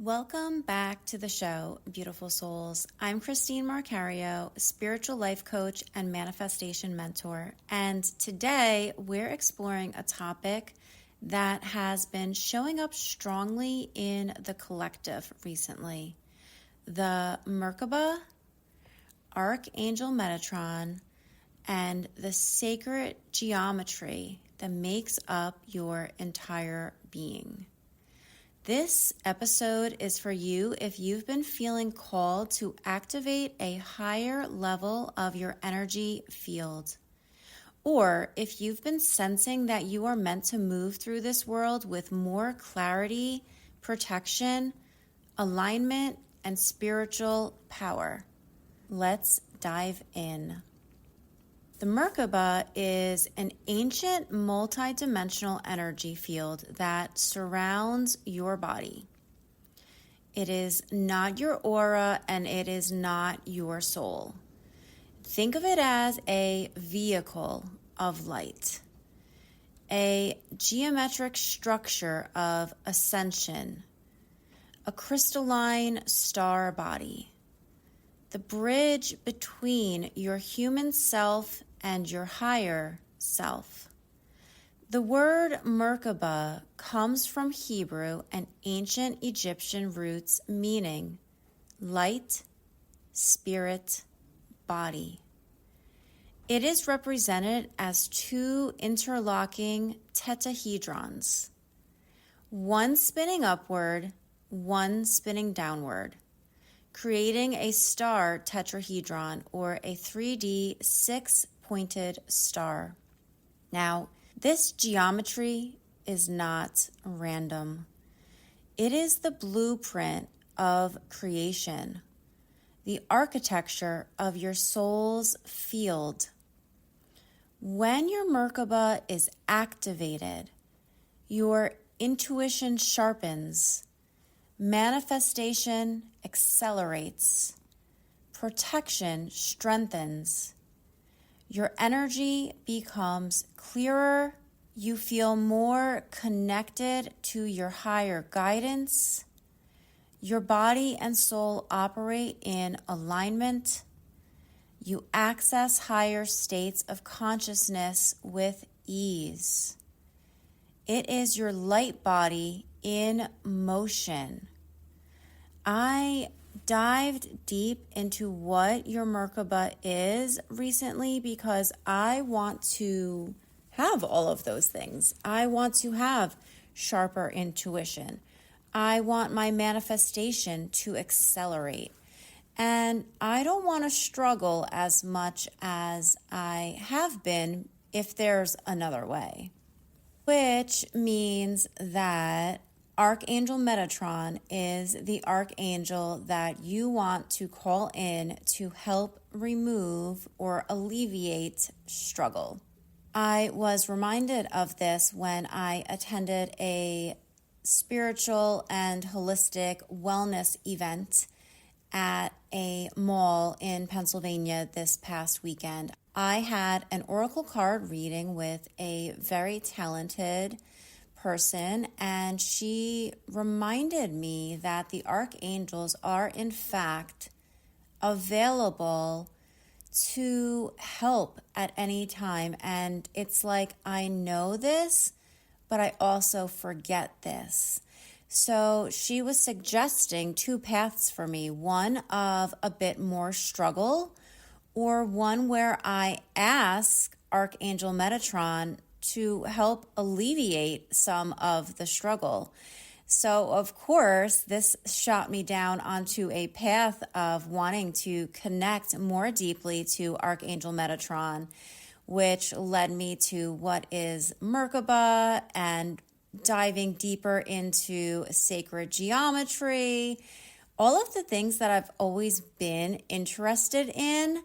Welcome back to the show, beautiful souls. I'm Christine Marcario, spiritual life coach and manifestation mentor. And today we're exploring a topic that has been showing up strongly in the collective recently. The Merkaba, Archangel Metatron, and the sacred geometry that makes up your entire being. This episode is for you if you've been feeling called to activate a higher level of your energy field, or if you've been sensing that you are meant to move through this world with more clarity, protection, alignment, and spiritual power. Let's dive in. The Merkaba is an ancient multidimensional energy field that surrounds your body. It is not your aura and it is not your soul. Think of it as a vehicle of light, a geometric structure of ascension, a crystalline star body, the bridge between your human self and your higher self. The word Merkaba comes from Hebrew and ancient Egyptian roots meaning light, spirit, body. It is represented as two interlocking tetrahedrons, one spinning upward, one spinning downward, creating a star tetrahedron or a 3D six-pointed star. Now, this geometry is not random. It is the blueprint of creation, the architecture of your soul's field. When your Merkaba is activated, your intuition sharpens, manifestation accelerates, protection strengthens, your energy becomes clearer, you feel more connected to your higher guidance, your body and soul operate in alignment, you access higher states of consciousness with ease. It is your light body in motion. I dived deep into what your Merkaba is recently because I want to have all of those things. I want to have sharper intuition. I want my manifestation to accelerate. And I don't want to struggle as much as I have been if there's another way. Which means that Archangel Metatron is the archangel that you want to call in to help remove or alleviate struggle. I was reminded of this when I attended a spiritual and holistic wellness event at a mall in Pennsylvania this past weekend. I had an oracle card reading with a very talented person, and she reminded me that the archangels are in fact available to help at any time. And it's like, I know this, but I also forget this. So she was suggesting two paths for me, one of a bit more struggle, or one where I ask Archangel Metatron to help alleviate some of the struggle. So, of course, this shot me down onto a path of wanting to connect more deeply to Archangel Metatron, which led me to what is Merkaba and diving deeper into sacred geometry, all of the things that I've always been interested in,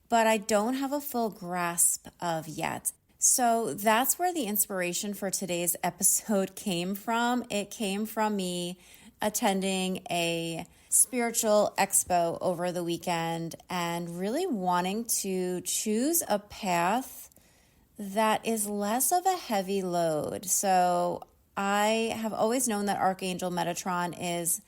but I don't have a full grasp of yet. So that's where the inspiration for today's episode came from. It came from me attending a spiritual expo over the weekend and really wanting to choose a path that is less of a heavy load. So I have always known that Archangel Metatron is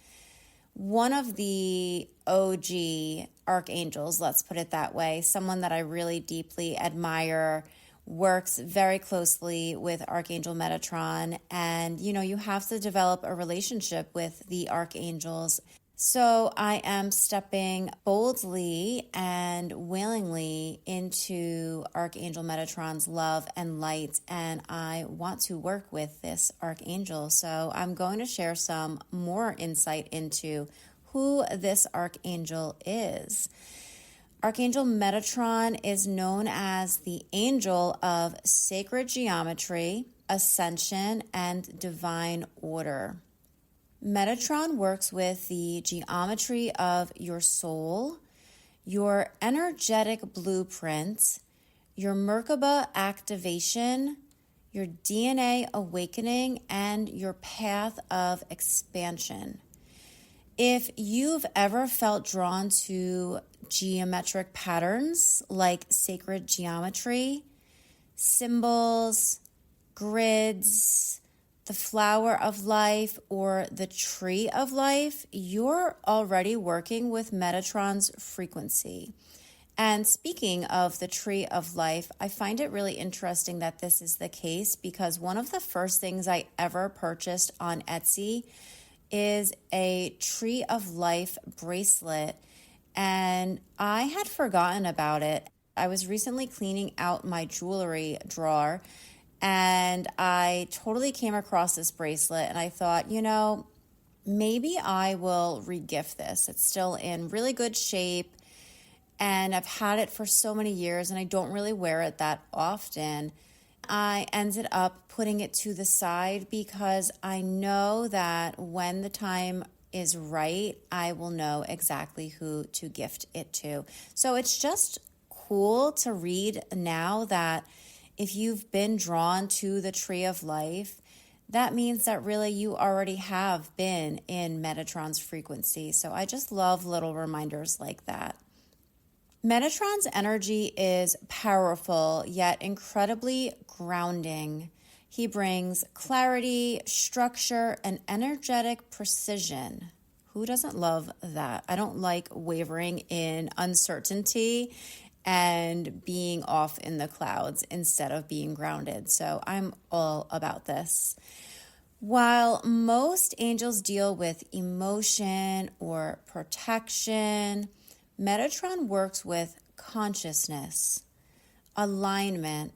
one of the OG archangels, let's put it that way, someone that I really deeply admire, works very closely with Archangel Metatron. And, you have to develop a relationship with the archangels. So I am stepping boldly and willingly into Archangel Metatron's love and light, and I want to work with this archangel. So I'm going to share some more insight into who this archangel is. Archangel Metatron is known as the angel of sacred geometry, ascension, and divine order. Metatron works with the geometry of your soul, your energetic blueprint, your Merkaba activation, your DNA awakening, and your path of expansion. If you've ever felt drawn to geometric patterns like sacred geometry, symbols, grids, the flower of life, or the tree of life, you're already working with Metatron's frequency. And speaking of the tree of life, I find it really interesting that this is the case because one of the first things I ever purchased on Etsy is a tree of life bracelet, and I had forgotten about it. I was recently cleaning out my jewelry drawer, and I totally came across this bracelet, and I thought, maybe I will regift this. It's still in really good shape, and I've had it for so many years, and I don't really wear it that often. I ended up putting it to the side because I know that when the time is right, I will know exactly who to gift it to. So it's just cool to read now that if you've been drawn to the tree of life, that means that really you already have been in Metatron's frequency. So I just love little reminders like that. Metatron's energy is powerful, yet incredibly grounding. He brings clarity, structure, and energetic precision. Who doesn't love that? I don't like wavering in uncertainty and being off in the clouds instead of being grounded. So I'm all about this. While most angels deal with emotion or protection, Metatron works with consciousness, alignment,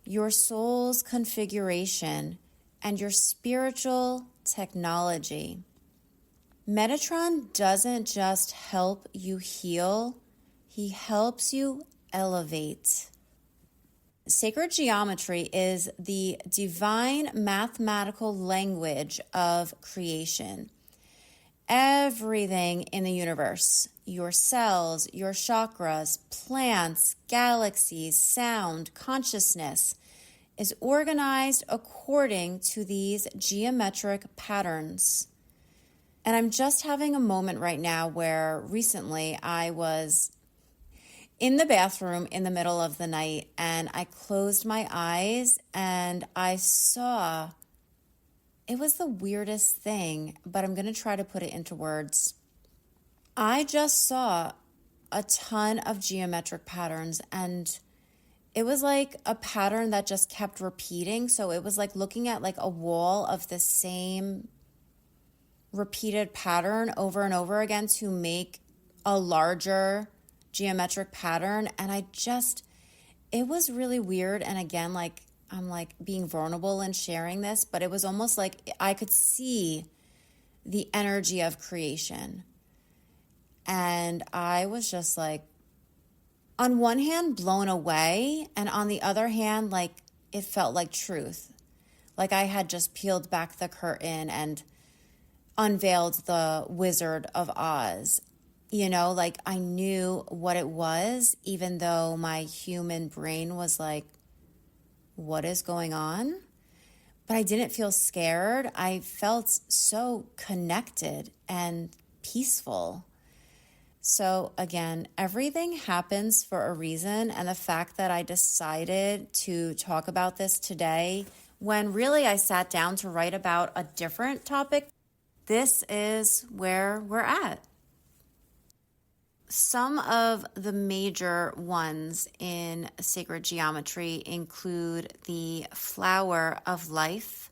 your soul's configuration, and your spiritual technology. Metatron doesn't just help you heal, he helps you elevate. Sacred geometry is the divine mathematical language of creation. Everything in the universe, your cells, your chakras, plants, galaxies, sound, consciousness, is organized according to these geometric patterns. And I'm just having a moment right now where recently I was in the bathroom in the middle of the night and I closed my eyes and I saw, it was the weirdest thing, but I'm going to try to put it into words. I just saw a ton of geometric patterns and it was like a pattern that just kept repeating. So it was like looking at like a wall of the same repeated pattern over and over again to make a larger geometric pattern. And it was really weird. And again, like I'm like being vulnerable and sharing this, but it was almost like I could see the energy of creation. And I was just like, on one hand, blown away. And on the other hand, like it felt like truth. Like I had just peeled back the curtain and unveiled the Wizard of Oz. Like I knew what it was, even though my human brain was like, what is going on? But I didn't feel scared. I felt so connected and peaceful. So again, everything happens for a reason. And the fact that I decided to talk about this today when really I sat down to write about a different topic, this is where we're at. Some of the major ones in sacred geometry include the flower of life,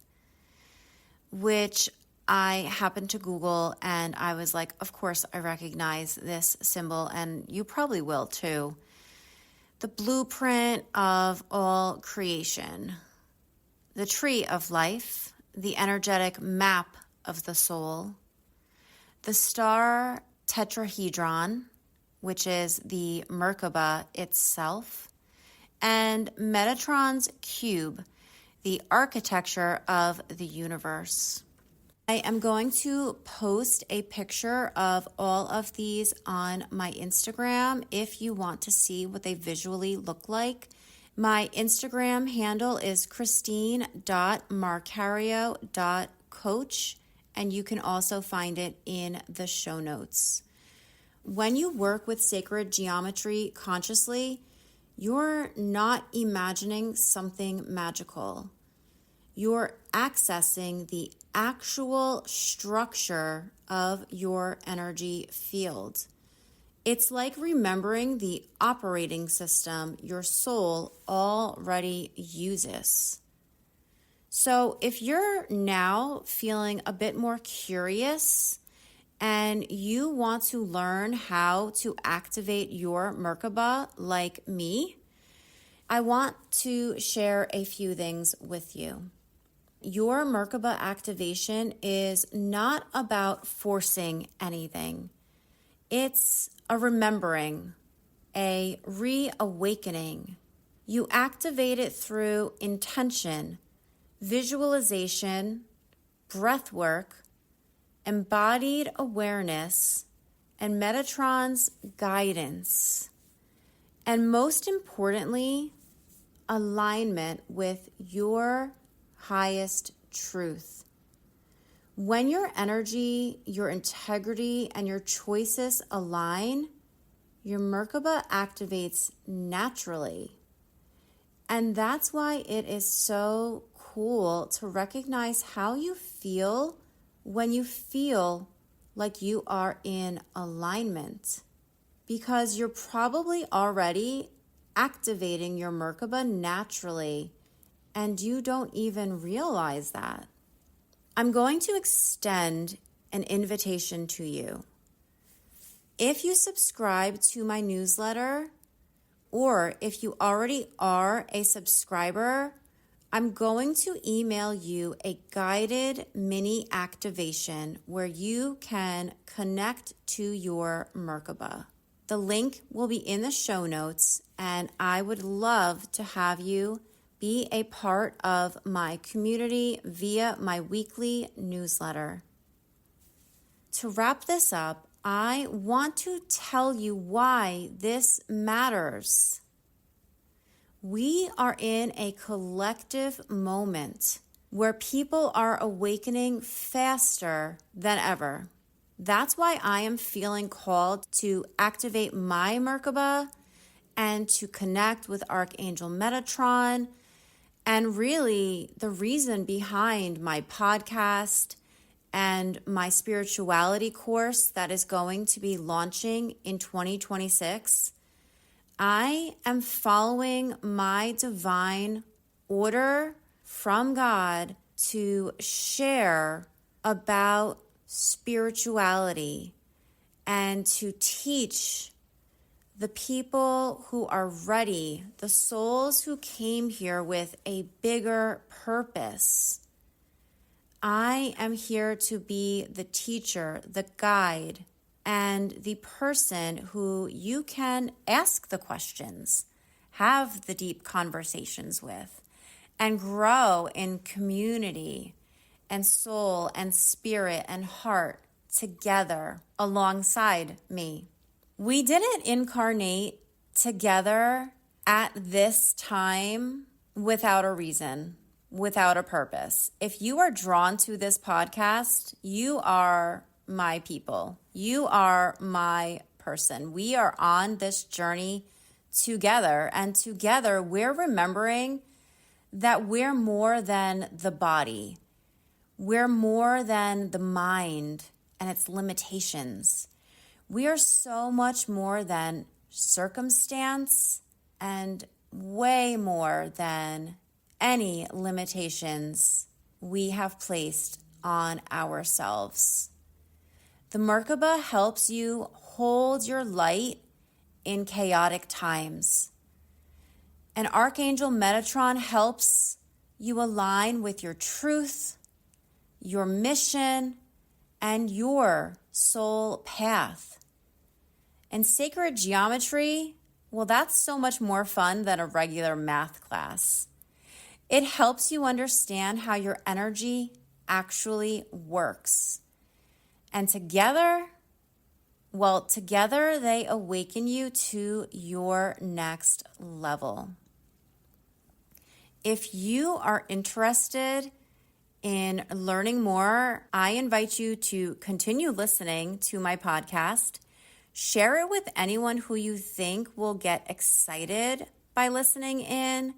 which I happened to Google and I was like, of course I recognize this symbol, and you probably will too. The blueprint of all creation, the tree of life, the energetic map of the soul, the star tetrahedron, which is the Merkaba itself, and Metatron's cube, the architecture of the universe. I am going to post a picture of all of these on my Instagram if you want to see what they visually look like. My Instagram handle is christine.marcario.coach, and you can also find it in the show notes. When you work with sacred geometry consciously, you're not imagining something magical. You're accessing the actual structure of your energy field. It's like remembering the operating system your soul already uses. So if you're now feeling a bit more curious and you want to learn how to activate your Merkaba like me, I want to share a few things with you. Your Merkaba activation is not about forcing anything. It's a remembering, a reawakening. You activate it through intention, visualization, breath work, embodied awareness, and Metatron's guidance. And most importantly, alignment with your highest truth. When your energy, your integrity, and your choices align, your Merkaba activates naturally. And that's why it is so cool to recognize how you feel when you feel like you are in alignment, because you're probably already activating your Merkaba naturally and you don't even realize that. I'm going to extend an invitation to you. If you subscribe to my newsletter, or if you already are a subscriber, I'm going to email you a guided mini activation where you can connect to your Merkaba. The link will be in the show notes, and I would love to have you be a part of my community via my weekly newsletter. To wrap this up, I want to tell you why this matters. We are in a collective moment where people are awakening faster than ever. That's why I am feeling called to activate my Merkaba and to connect with Archangel Metatron. And really, the reason behind my podcast and my spirituality course that is going to be launching in 2026, I am following my divine order from God to share about spirituality and to teach the people who are ready, the souls who came here with a bigger purpose. I am here to be the teacher, the guide, and the person who you can ask the questions, have the deep conversations with, and grow in community and soul and spirit and heart together alongside me. We didn't incarnate together at this time without a reason, without a purpose. If you are drawn to this podcast, you are my people. You are my person. We are on this journey together, and together we're remembering that we're more than the body. We're more than the mind and its limitations. We are so much more than circumstance and way more than any limitations we have placed on ourselves. The Merkaba helps you hold your light in chaotic times. And Archangel Metatron helps you align with your truth, your mission, and your soul path. And sacred geometry, well, that's so much more fun than a regular math class. It helps you understand how your energy actually works. And together they awaken you to your next level. If you are interested in learning more, I invite you to continue listening to my podcast. Share it with anyone who you think will get excited by listening in.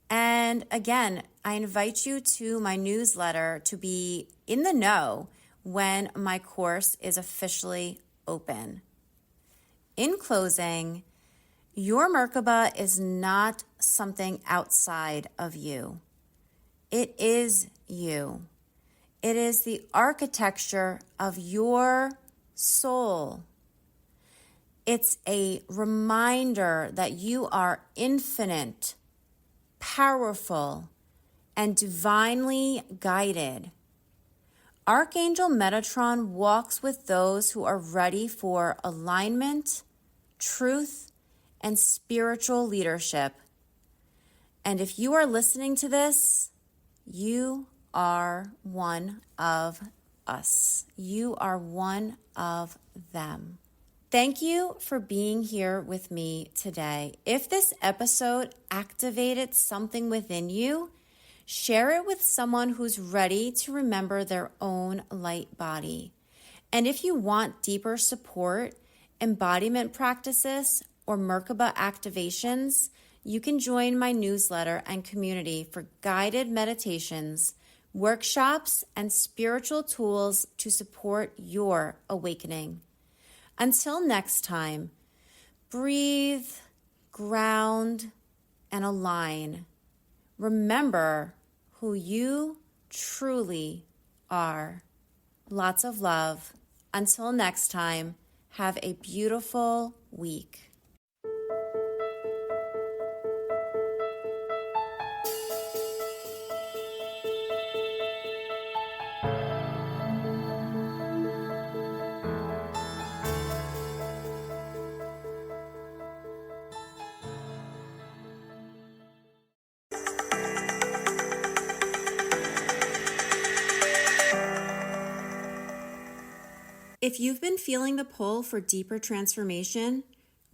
And again, I invite you to my newsletter to be in the know when my course is officially open. In closing, your Merkaba is not something outside of you. It is you. It is the architecture of your soul. It's a reminder that you are infinite, powerful, and divinely guided. Archangel Metatron walks with those who are ready for alignment, truth, and spiritual leadership. And if you are listening to this, you are one of us. You are one of them. Thank you for being here with me today. If this episode activated something within you, share it with someone who's ready to remember their own light body. And if you want deeper support, embodiment practices, or Merkaba activations, you can join my newsletter and community for guided meditations, workshops, and spiritual tools to support your awakening. Until next time, breathe, ground, and align. Remember who you truly are. Lots of love. Until next time, have a beautiful week. If you've been feeling the pull for deeper transformation,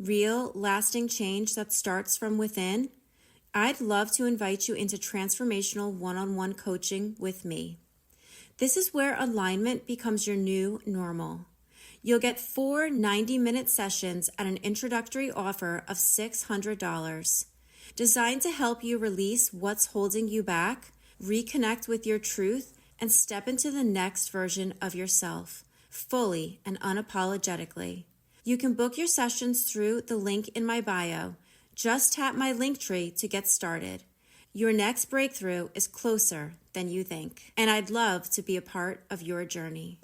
real, lasting change that starts from within, I'd love to invite you into transformational one-on-one coaching with me. This is where alignment becomes your new normal. You'll get 4 90-minute sessions at an introductory offer of $600, designed to help you release what's holding you back, reconnect with your truth, and step into the next version of yourself, fully and unapologetically. You can book your sessions through the link in my bio. Just tap my Linktree to get started. Your next breakthrough is closer than you think, and I'd love to be a part of your journey.